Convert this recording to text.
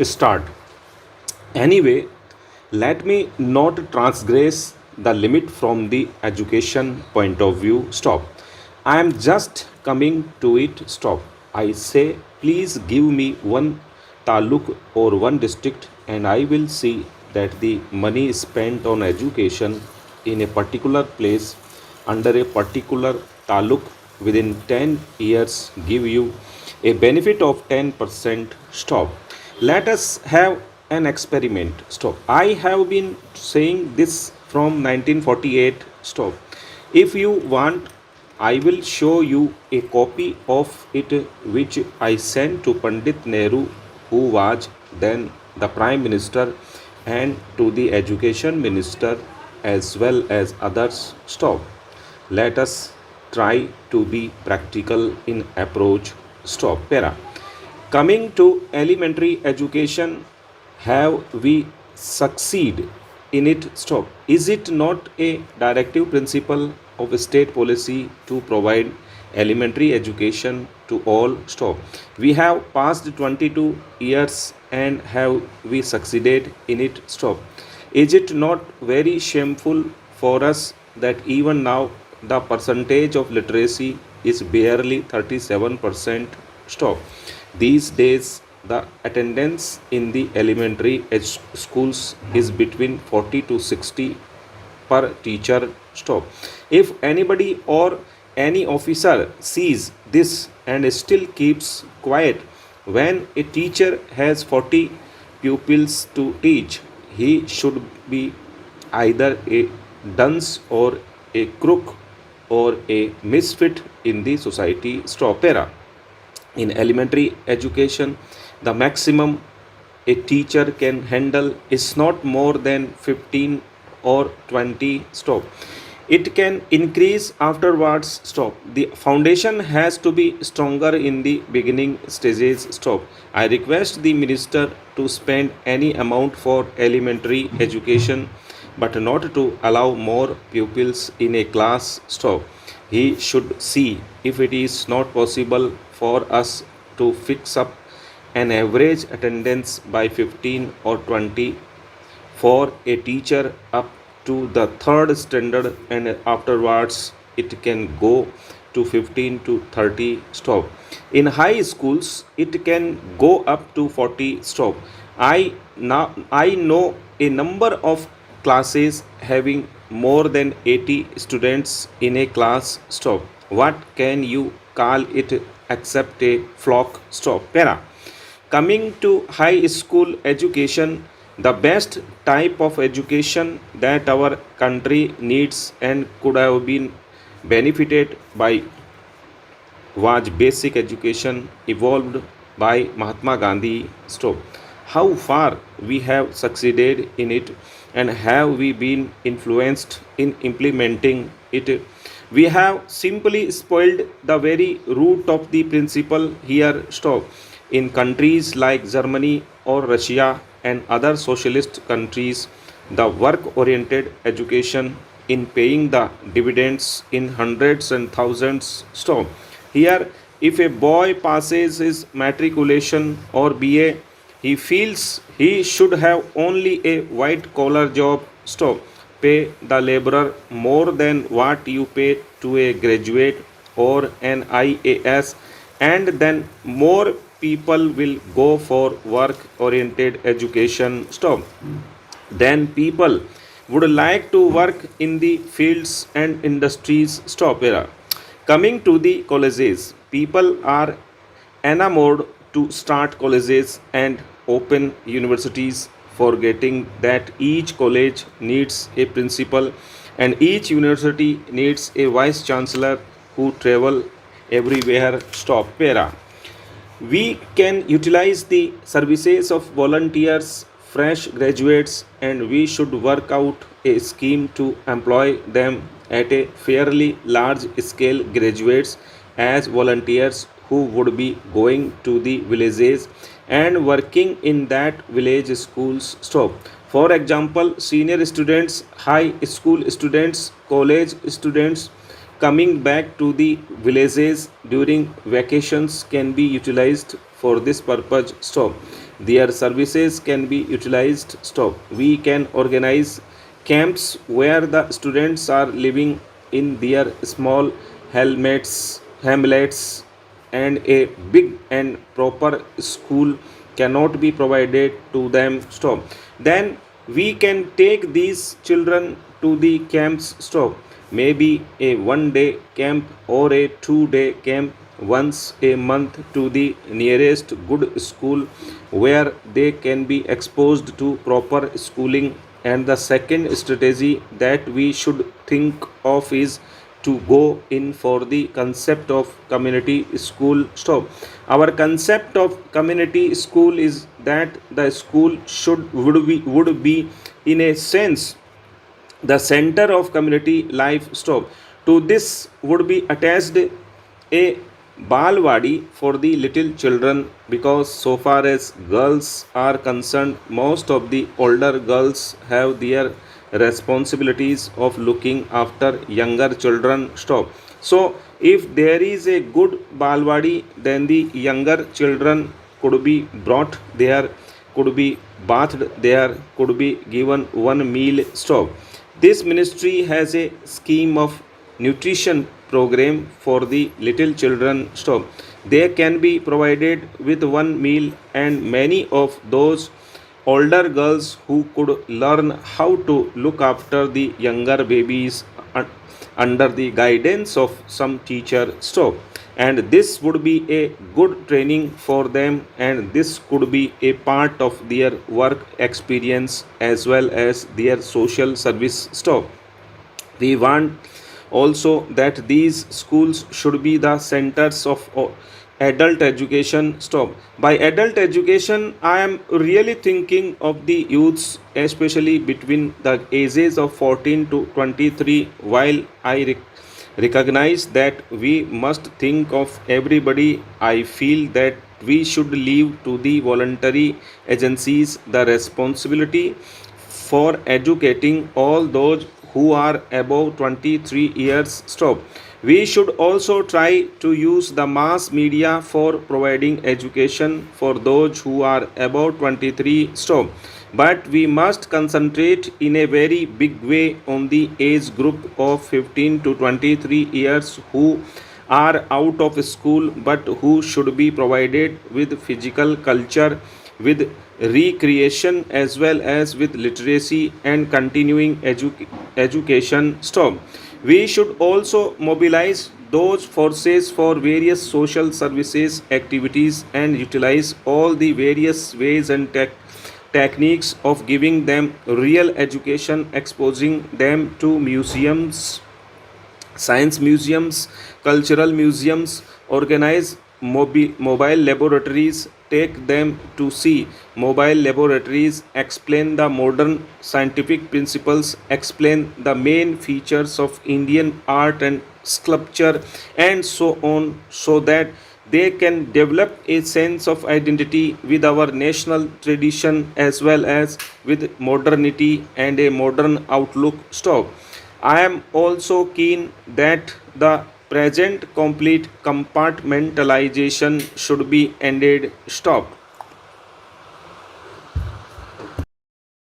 start. Anyway, let me not transgress the limit from the education point of view. Stop. I am just coming to it. Stop. I say, please give me one taluk or one district, and I will see that the money spent on education in a particular place under a particular taluk within 10 years give you a benefit of 10%. Stop. Let us have an experiment. Stop. I have been saying this from 1948. Stop. If you want, I will show you a copy of it which I sent to Pandit Nehru, who was then the Prime Minister, and to the Education Minister as well as others. Stop. Let us try to be practical in approach. Stop. Para. Coming to elementary education, have we succeed in it? Stop. Is it not a directive principle of state policy to provide elementary education to all? Stop. We have passed 22 years and have we succeeded in it? Stop. Is it not very shameful for us that even now the percentage of literacy is barely 37%? Stop. These days, the attendance in the elementary schools is between 40 to 60 per teacher. Stop. If anybody or any officer sees this and still keeps quiet when a teacher has 40 pupils to teach, he should be either a dunce or a crook or a misfit in the society. Stop. Para. In elementary education, the maximum a teacher can handle is not more than 15 or 20. Stop. It can increase afterwards. Stop. The foundation has to be stronger in the beginning stages. Stop. I request the minister to spend any amount for elementary education, but not to allow more pupils in a class. Stop. He should see if it is not possible for us to fix up an average attendance by 15 or 20 for a teacher up to the third standard, and afterwards it can go to 15 to 30. Stop. In high schools it can go up to 40. Stop. I know a number of classes having more than 80 students in a class. Stop. What can you call it except a flock? Stop. Para. Coming to high school education, the best type of education that our country needs and could have been benefited by was basic education evolved by Mahatma Gandhi. Stop. How far we have succeeded in it, and have we been influenced in implementing it? We have simply spoiled the very root of the principle here. Stop. In countries like Germany or Russia and other socialist countries, the work oriented education in paying the dividends in hundreds and thousands. Stop. Here, if a boy passes his matriculation or BA, he feels he should have only a white collar job. Stop. Pay the laborer more than what you pay to a graduate or an IAS, and then more people will go for work oriented education. Stop. Then people would like to work in the fields and industries. Stop. Era. Coming to the colleges, people are enamored to start colleges and open universities, forgetting that each college needs a principal and each university needs a vice chancellor who travel everywhere. Stop. Para. We can utilize the services of volunteers, fresh graduates, and we should work out a scheme to employ them at a fairly large scale. Graduates as volunteers who would be going to the villages and working in that village schools. Stop. For example, senior students, high school students, college students coming back to the villages during vacations can be utilized for this purpose. Stop. Their services can be utilized. Stop. We can organize camps where the students are living in their small hamlets, and a big and proper school cannot be provided to them. Stop. Then we can take these children to the camps. Stop. Maybe a 1 day camp or a 2 day camp once a month to the nearest good school where they can be exposed to proper schooling. And the second strategy that we should think of is to go in for the concept of community school. Stop. Our concept of community school is that the school would be in a sense the center of community life. Stop. To this would be attached a balwadi for the little children, because so far as girls are concerned, most of the older girls have their responsibilities of looking after younger children. Stop. So if there is a good balwadi, then the younger children could be brought there, could be bathed there, could be given one meal. Stop. This ministry has a scheme of nutrition program for the little children. Stop. They can be provided with one meal, and many of those older girls who could learn how to look after the younger babies under the guidance of some teacher. Stop. And this would be a good training for them, and this could be a part of their work experience as well as their social service. Stop. We want also that these schools should be the centers of adult education. Stop. By adult education, I am really thinking of the youths, especially between the ages of 14 to 23. While I recognize that we must think of everybody, I feel that we should leave to the voluntary agencies the responsibility for educating all those who are above 23 years. Stop. We should also try to use the mass media for providing education for those who are above 23. Stop. But we must concentrate in a very big way on the age group of 15 to 23 years who are out of school but who should be provided with physical culture, with recreation, as well as with literacy and continuing education. Stop. We should also mobilize those forces for various social services activities and utilize all the various ways and techniques of giving them real education, exposing them to museums, science museums, cultural museums, organize mobile laboratories, take them to see mobile laboratories, explain the modern scientific principles, explain the main features of Indian art and sculpture, and so on, so that they can develop a sense of identity with our national tradition as well as with modernity and a modern outlook. Stop. I am also keen that the present complete compartmentalization should be ended. Stop.